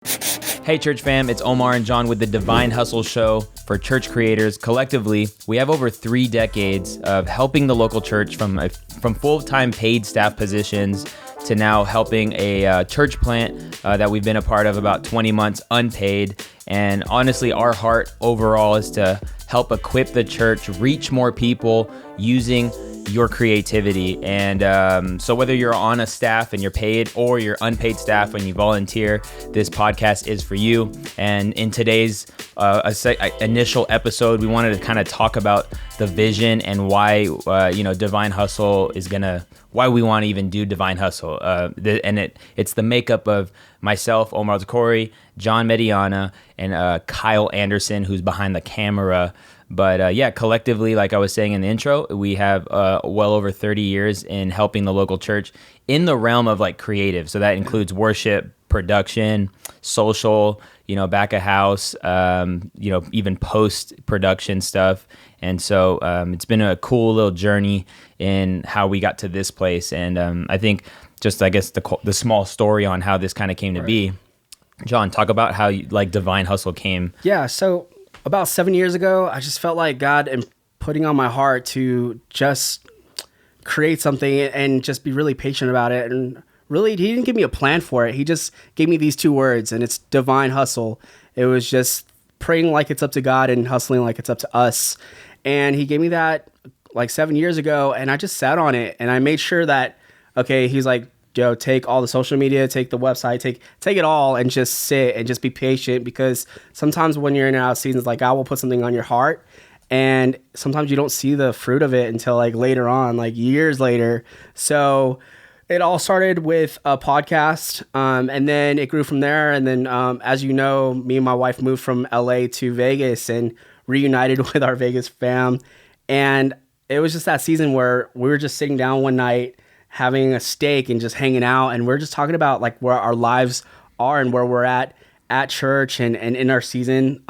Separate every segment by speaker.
Speaker 1: Hey church fam, it's Omar and John with the Divine Hustle Show for church creators. Collectively, we have over 3 decades of helping the local church from full-time paid staff positions to now helping a church plant that we've been a part of about 20 months unpaid. And honestly, our heart overall is to help equip the church, reach more people using your creativity. And so whether you're on a staff and you're paid or you're unpaid staff when you volunteer, this podcast is for you. And in today's initial episode, we wanted to kind of talk about the vision and why Divine Hustle is why we want to even do Divine Hustle. It's the makeup of myself, Omar Zakori, John Mediana, and Kyle Anderson, who's behind the camera. But collectively, like I was saying in the intro, we have well over 30 years in helping the local church in the realm of like creative. So that includes worship, production, social, back of house, even post-production stuff. And so it's been a cool little journey in how we got to this place. And I think just, I guess, the small story on how this kind of came to be. John, talk about how Divine Hustle came.
Speaker 2: Yeah, so about 7 years ago, I just felt like God and putting on my heart to just create something and just be really patient about it. And really, he didn't give me a plan for it. He just gave me these 2 words, and it's Divine Hustle. It was just praying like it's up to God and hustling like it's up to us. And he gave me that like 7 years ago, and I just sat on it, and I made sure that, okay, he's like, Joe, take all the social media, take the website, take it all, and just sit and just be patient, because sometimes when you're in and out of seasons, like God will put something on your heart, and sometimes you don't see the fruit of it until like later on, like years later. So it all started with a podcast, and then it grew from there. And then, as you know, me and my wife moved from LA to Vegas and reunited with our Vegas fam. And it was just that season where we were just sitting down one night, having a steak and just hanging out, and we're just talking about like where our lives are and where we're at church and in our season,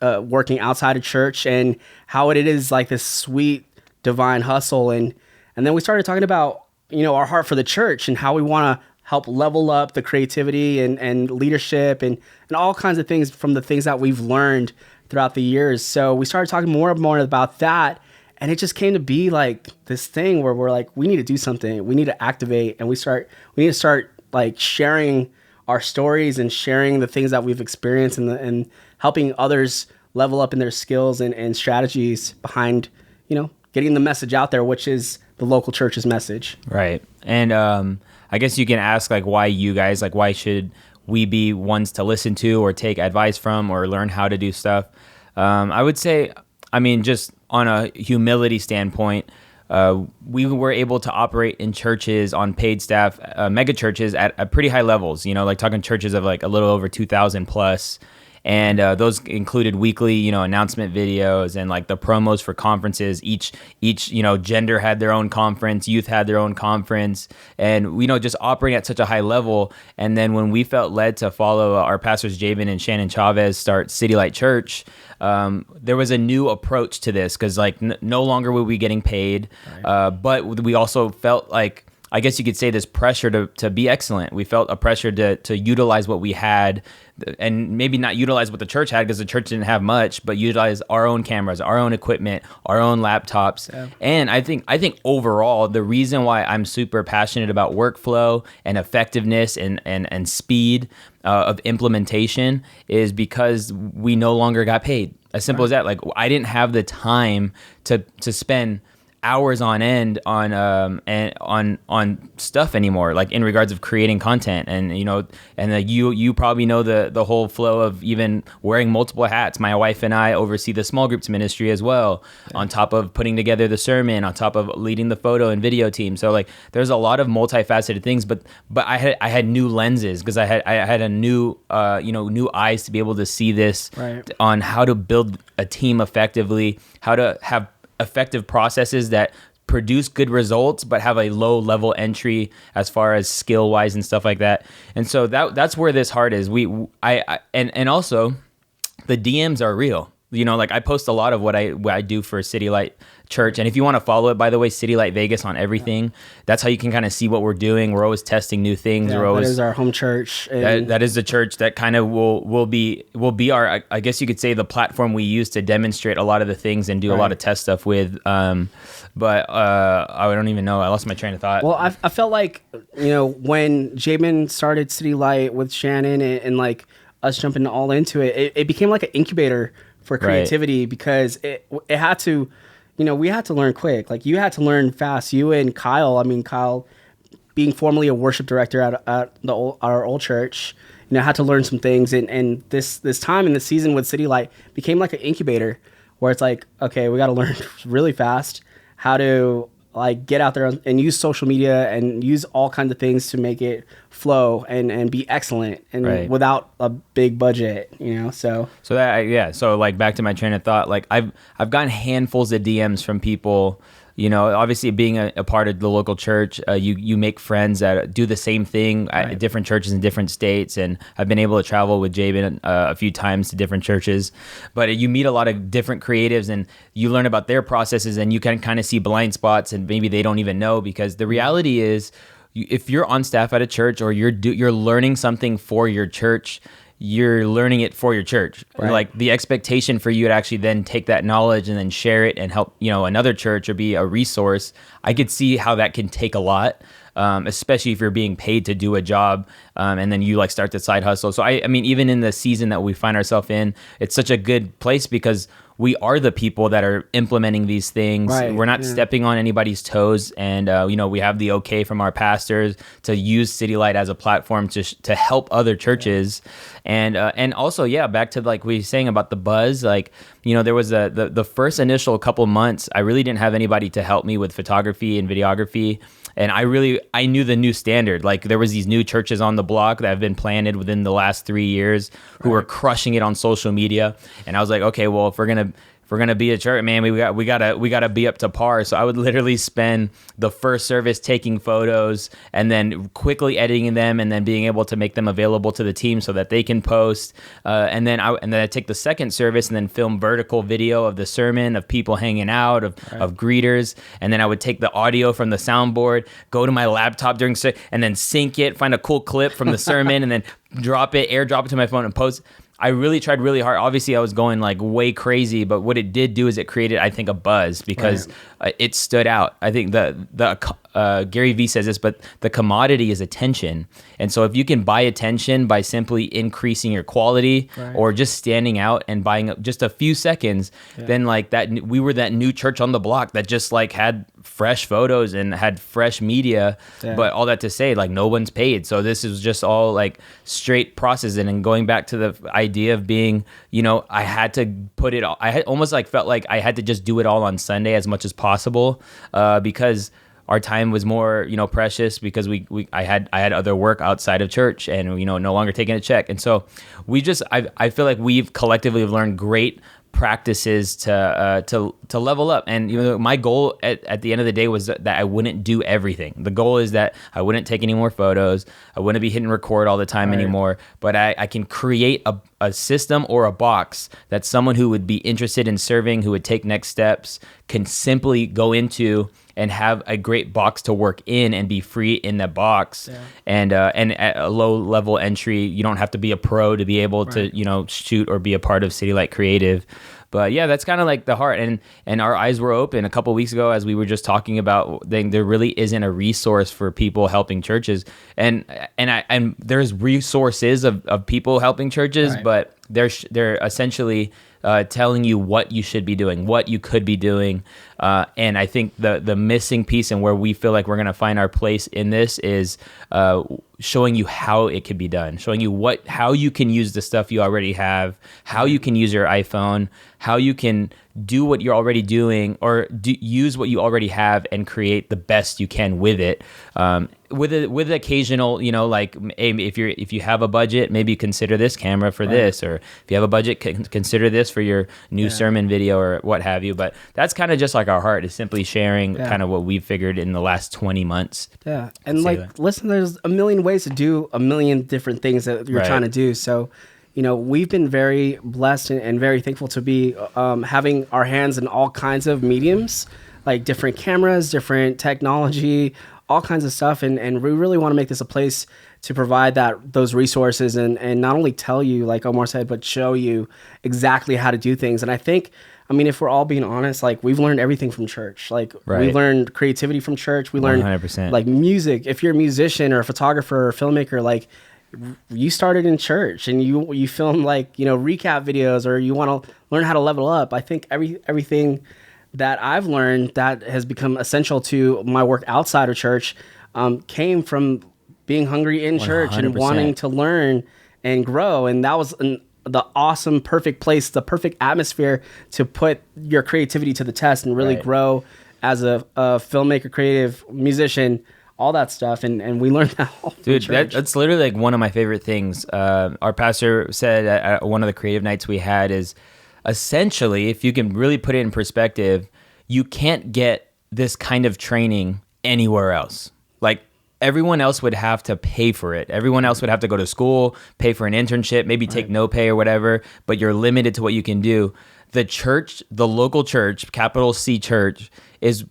Speaker 2: working outside of church, and how it is like this sweet divine hustle. And then we started talking about, our heart for the church and how we want to help level up the creativity and leadership and all kinds of things from the things that we've learned throughout the years. So we started talking more and more about that. And it just came to be like this thing where we're like, we need to do something. We need to activate, and we need to start like sharing our stories and sharing the things that we've experienced and helping others level up in their skills and strategies behind, getting the message out there, which is the local church's message.
Speaker 1: Right. And I guess you can ask like why you guys, like why should we be ones to listen to or take advice from or learn how to do stuff? I would say, just on a humility standpoint, we were able to operate in churches on paid staff, mega churches at pretty high levels, like talking churches of like a little over 2,000 plus. And those included weekly, announcement videos and like the promos for conferences. Each gender had their own conference, youth had their own conference, and just operating at such a high level. And then when we felt led to follow our pastors Javen and Shannon Chavez start City Light Church, there was a new approach to this because like no longer were we getting paid, right. But we also felt like, I guess you could say, this pressure to be excellent. We felt a pressure to utilize what we had, and maybe not utilize what the church had because the church didn't have much, but utilize our own cameras, our own equipment, our own laptops. Yeah. And I think overall, the reason why I'm super passionate about workflow and effectiveness and speed of implementation is because we no longer got paid. As simple as that. Like I didn't have the time to spend hours on end on stuff anymore, like in regards of creating content. And you probably know the whole flow of even wearing multiple hats. My wife and I oversee the small groups ministry as well, on top of putting together the sermon, on top of leading the photo and video team. So like there's a lot of multifaceted things, but I had new lenses because I had a new new eyes to be able to see this, right, on how to build a team effectively, how to have effective processes that produce good results but have a low level entry as far as skill wise and stuff like that. And so that's where this heart is. And also the DMs are real. like I post a lot of what I do for City Light Church. And if you want to follow it, by the way, City Light Vegas on everything. That's how you can kind of see what we're doing. We're always testing new things.
Speaker 2: Yeah,
Speaker 1: we're always,
Speaker 2: that is our home church.
Speaker 1: that is the church that kind of will be our, I guess you could say, the platform we use to demonstrate a lot of the things and do a lot of test stuff with. But I don't even know. I lost my train of thought.
Speaker 2: Well, I felt like, when Jabin started City Light with Shannon and like us jumping all into it, it became like an incubator for creativity because it had to, we had to learn quick. Like you had to learn fast. You and Kyle, Kyle being formerly a worship director at our old church, had to learn some things. And this time in the season with City Light became like an incubator where it's like, okay, we got to learn really fast how to like get out there and use social media and use all kinds of things to make it flow and be excellent and without a big budget, so like back to my train of thought, like I've gotten handfuls of DMs from people,
Speaker 1: obviously being a part of the local church, you make friends that do the same thing at different churches in different states. And I've been able to travel with Jabin a few times to different churches, but you meet a lot of different creatives and you learn about their processes and you can kind of see blind spots and maybe they don't even know, because the reality is if you're on staff at a church or you're learning something for your church, you're learning it for your church. Like the expectation for you to actually then take that knowledge and then share it and help, another church or be a resource. I could see how that can take a lot, especially if you're being paid to do a job, and then you like start the side hustle. So I mean, even in the season that we find ourselves in, it's such a good place because we are the people that are implementing these things. We're not stepping on anybody's toes. And, we have the okay from our pastors to use City Light as a platform to help other churches. And also, back to like we were saying about the buzz, like, there was the first initial couple months, I really didn't have anybody to help me with photography and videography. And I knew the new standard. Like there was these new churches on the block that have been planted within the last 3 years who were crushing it on social media. And I was like, okay, well, if we're gonna be a church, man, we gotta be up to par. So I would literally spend the first service taking photos and then quickly editing them and then being able to make them available to the team so that they can post. And then I take the second service and then film vertical video of the sermon, of people hanging out, of greeters. And then I would take the audio from the soundboard, go to my laptop and then sync it, find a cool clip from the sermon, and then airdrop it to my phone and post. I really tried really hard. Obviously, I was going like way crazy, but what it did do is it created, I think, a buzz because it stood out. I think the Gary Vee says this, but the commodity is attention. And so if you can buy attention by simply increasing your quality or just standing out and buying just a few seconds, then like that, we were that new church on the block that just like had fresh photos and had fresh media. But all that to say, like no one's paid. So this is just all like straight processing. And going back to the idea of being, I had to put it all, I had almost like felt like I had to just do it all on Sunday as much as possible, because our time was more, precious because I had other work outside of church and, no longer taking a check. And so I feel like we've collectively learned great practices to level up. And my goal at the end of the day was that I wouldn't do everything. The goal is that I wouldn't take any more photos. I wouldn't be hitting record all the time anymore, but I can create a system or a box that someone who would be interested in serving, who would take next steps, can simply go into and have a great box to work in and be free in that box. And at a low level entry, you don't have to be a pro to be able to, shoot or be a part of City Light Creative. But yeah, that's kind of like the heart. And our eyes were open a couple of weeks ago as we were just talking about there really isn't a resource for people helping churches. And there's resources of people helping churches, but they're essentially telling you what you should be doing, what you could be doing. And I think the missing piece and where we feel like we're going to find our place in this is showing you how it could be done, showing you how you can use the stuff you already have, how you can use your iPhone, how you can do what you're already doing or use what you already have and create the best you can with it. With occasional, like if you have a budget, maybe consider this camera for this, or if you have a budget, consider this for your new sermon video or what have you. But that's kind of just like our heart is simply sharing kind of what we've figured in the last 20 months.
Speaker 2: Yeah. And listen, there's a million ways to do a million different things that you're trying to do. So, we've been very blessed and very thankful to be having our hands in all kinds of mediums, like different cameras, different technology, all kinds of stuff. And we really want to make this a place to provide those resources and not only tell you, like Omar said, but show you exactly how to do things. And I think, if we're all being honest, like we've learned everything from church. Like we learned creativity from church. We learned
Speaker 1: 100%.
Speaker 2: like music. If you're a musician or a photographer or a filmmaker, like you started in church and you film like, recap videos, or you want to learn how to level up. I think everything that I've learned that has become essential to my work outside of church came from being hungry in church
Speaker 1: 100%.
Speaker 2: and wanting to learn and grow. And that was the awesome, perfect place, the perfect atmosphere to put your creativity to the test and really grow as a filmmaker, creative musician, all that stuff. And we learned that all from church.
Speaker 1: That's literally like one of my favorite things. Our pastor said at one of the creative nights we had is essentially, if you can really put it in perspective, you can't get this kind of training anywhere else. Like, everyone else would have to pay for it. Everyone else would have to go to school, pay for an internship, maybe take no pay or whatever, but you're limited to what you can do. The church, the local church, capital C church, is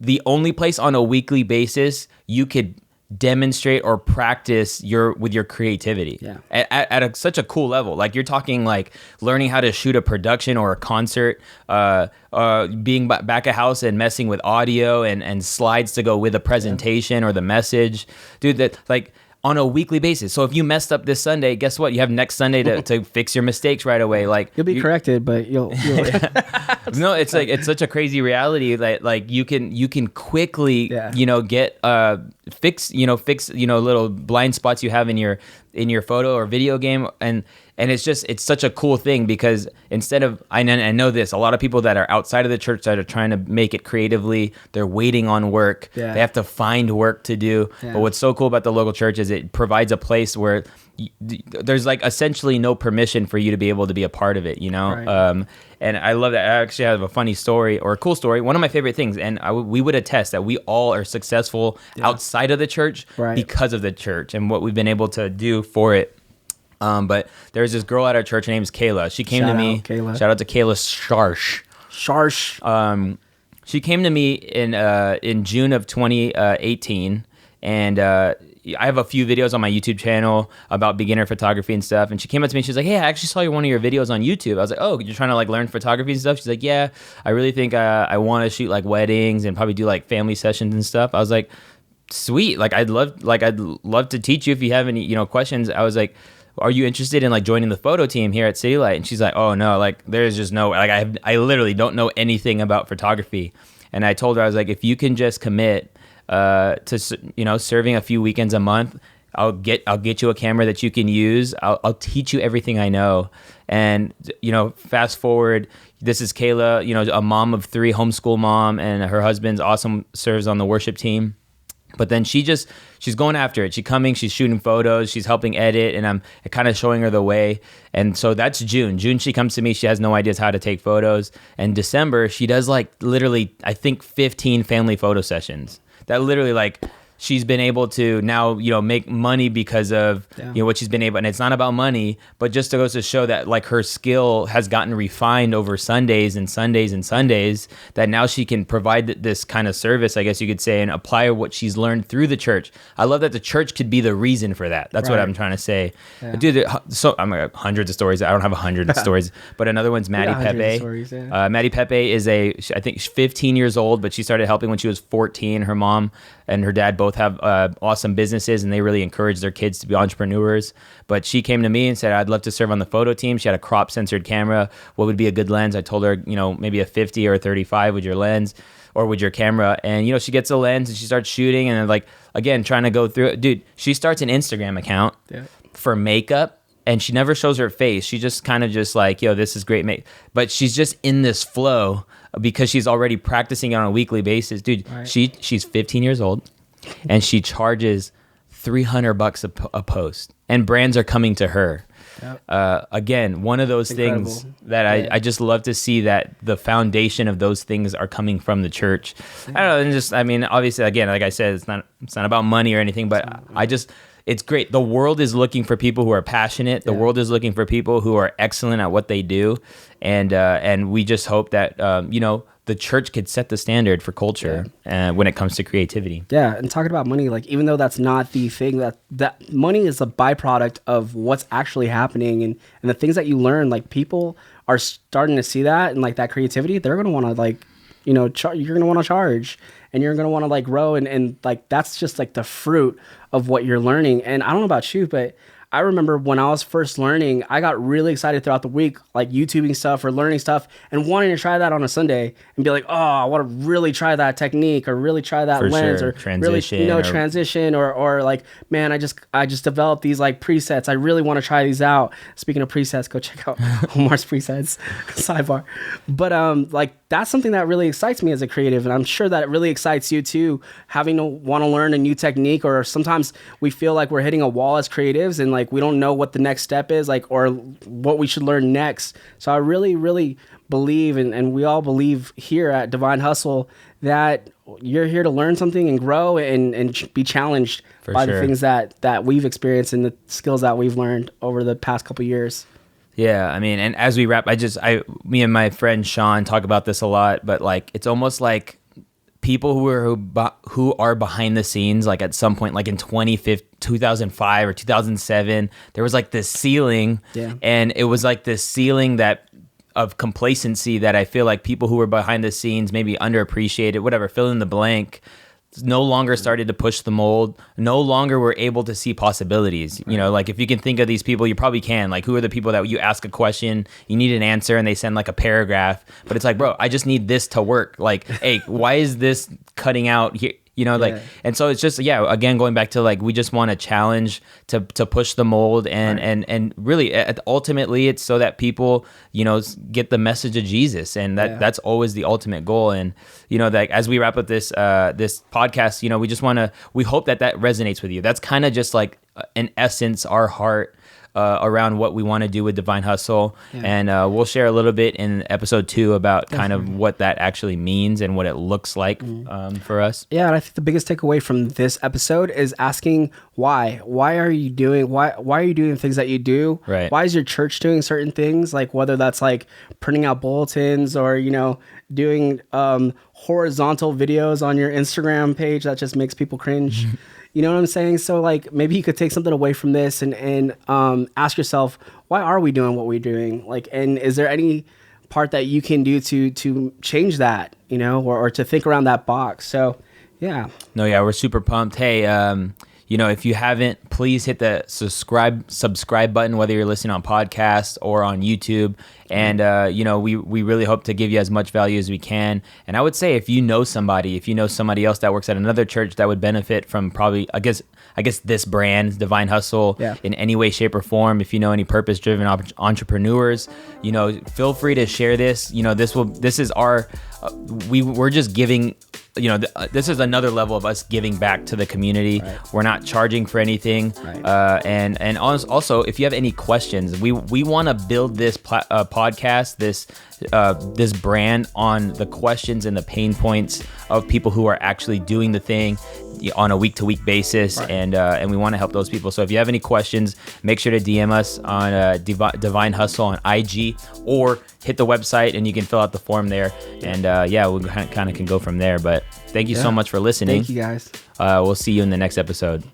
Speaker 1: the only place on a weekly basis you could demonstrate or practice with your creativity at such a cool level. Like, you're talking like learning how to shoot a production or a concert, being back at house and messing with audio and slides to go with a presentation or the message, dude, that like on a weekly basis. So if you messed up this Sunday, guess what? You have next Sunday to fix your mistakes right away. Like,
Speaker 2: you'll be corrected, but you'll
Speaker 1: no, it's like, it's such a crazy reality that like you can quickly, get fix little blind spots you have in your photo or video game. And it's such a cool thing, because instead of, I know this, a lot of people that are outside of the church that are trying to make it creatively, they're waiting on work.
Speaker 2: Yeah.
Speaker 1: They have to find work to do.
Speaker 2: Yeah.
Speaker 1: But what's so cool about the local church is it provides a place where there's like essentially no permission for you to be able to be a part of it,
Speaker 2: Right.
Speaker 1: And I love that. I actually have a funny story, or a cool story. One of my favorite things, and we would attest that we all are successful outside of the church because of the church and what we've been able to do for it. But there's this girl at our church. Her name's Kayla. She came to me. Shout out to Kayla Sharsh. She came to me in June of 2018, and I have a few videos on my YouTube channel about beginner photography and stuff. And she came up to me and she's like, "Hey, I actually saw one of your videos on YouTube." I was like, "Oh, you're trying to like learn photography and stuff?" She's like, "Yeah, I really think I want to shoot like weddings and probably do like family sessions and stuff." I was like, "Sweet, like I'd love to teach you if you have any questions." I was like, "Are you interested in like joining the photo team here at City Light?" And she's like, "Oh no, like there's just no, like I literally don't know anything about photography." And I told her, I was like, "If you can just commit to serving a few weekends a month, I'll get you a camera that you can use. I'll teach you everything I know." And fast forward, this is Kayla, a mom of 3, homeschool mom, and her husband's awesome, serves on the worship team. But then she's going after it. She's shooting photos, she's helping edit, and I'm kind of showing her the way. And so that's June. She comes to me, she has no ideas how to take photos. And December, she does like literally, I think 15 family photo sessions. That literally like, she's been able to now, make money because of, what she's been able, and it's not about money, but just goes to show that like her skill has gotten refined over Sundays, that now she can provide this kind of service, I guess you could say, and apply what she's learned through the church. I love that the church could be the reason for that. That's what I'm trying to say. Yeah. Dude, so I'm like hundreds of stories. I don't have 100 stories, but another one's Maddie Pepe.
Speaker 2: Stories,
Speaker 1: Maddie Pepe is I think 15 years old, but she started helping when she was 14. Her mom and her dad both have awesome businesses, and they really encourage their kids to be entrepreneurs. But she came to me and said, "I'd love to serve on the photo team." She had a crop censored camera. What would be a good lens? I told her, maybe a 50 or a 35 with your lens or with your camera. And, she gets a lens and she starts shooting, and then like, again, trying to go through it. Dude, she starts an Instagram account for makeup. And she never shows her face. She just kind of just like, this is great. But she's just in this flow because she's already practicing on a weekly basis. Dude, she's 15 years old and she charges $300 a post. And brands are coming to her. Yep. Again, one of those things that I just love to see, that the foundation of those things are coming from the church. I don't know. And obviously, again, like I said, it's not about money or anything, but it's great. The world is looking for people who are passionate. The world is looking for people who are excellent at what they do, and we just hope that the church could set the standard for culture when it comes to creativity.
Speaker 2: Yeah, and talking about money, like even though that's not the thing, that money is a byproduct of what's actually happening, and the things that you learn. Like people are starting to see that, and like that creativity, they're gonna want to like, you're gonna want to charge, and you're gonna want to like grow, and like that's just like the fruit of what you're learning. And I don't know about you, but I remember when I was first learning, I got really excited throughout the week, like YouTubing stuff or learning stuff and wanting to try that on a Sunday and be like, oh, I want to really try that technique or really try that lens or
Speaker 1: transition,
Speaker 2: really, transition or like, man, I just developed these like presets. I really want to try these out. Speaking of presets, go check out Omar's presets, sidebar. But like that's something that really excites me as a creative. And I'm sure that it really excites you too, having to want to learn a new technique, or sometimes we feel like we're hitting a wall as creatives and like we don't know what the next step is, like, or what we should learn next. So I really, really believe, and we all believe here at Divine Hustle, that you're here to learn something and grow and be challenged by the things that we've experienced and the skills that we've learned over the past couple of years.
Speaker 1: Yeah, I mean, and as we wrap, me and my friend Sean talk about this a lot, but like it's almost like people who are behind the scenes, like at some point, like in 2005 or 2007, there was like this ceiling, and it was like this ceiling of complacency that I feel like people who were behind the scenes, maybe underappreciated, whatever, fill in the blank, no longer started to push the mold, no longer were able to see possibilities. Right. Like if you can think of these people, you probably can. Like who are the people that you ask a question, you need an answer, and they send like a paragraph, but it's like, bro, I just need this to work. Like, hey, why is this cutting out here? Like, and so it's just, again, going back to like, we just want to challenge to push the mold and really ultimately it's so that people, get the message of Jesus, and that's always the ultimate goal. And, that as we wrap up this podcast, we hope that resonates with you. That's kind of just like in essence, our heart around what we want to do with Divine Hustle. And we'll share a little bit in episode 2 about kind of what that actually means and what it looks like for us.
Speaker 2: Yeah, and I think the biggest takeaway from this episode is asking why. Why are you doing things that you do?
Speaker 1: Right.
Speaker 2: Why is your church doing certain things? Like whether that's like printing out bulletins or, doing horizontal videos on your Instagram page that just makes people cringe. You know what I'm saying? So like maybe you could take something away from this and ask yourself, why are we doing what we're doing? Like, and is there any part that you can do to change that, or to think around that box? So yeah.
Speaker 1: No, yeah, we're super pumped. Hey, if you haven't, please hit the subscribe button, whether you're listening on podcast or on YouTube. And, we really hope to give you as much value as we can. And I would say if you know somebody else that works at another church that would benefit from probably, I guess this brand, Divine Hustle, in any way, shape, or form, if you know any purpose-driven entrepreneurs, feel free to share this. This is our, we're just giving, this is another level of us giving back to the community. Right. We're not charging for anything. Right. And also, if you have any questions, we want to build this podcast, this brand on the questions and the pain points of people who are actually doing the thing on a week-to-week basis. Right. And we want to help those people. So if you have any questions, make sure to DM us on Divine Hustle on IG, or hit the website and you can fill out the form there. And we kind of can go from there. But thank you so much for listening.
Speaker 2: Thank you, guys.
Speaker 1: We'll see you in the next episode.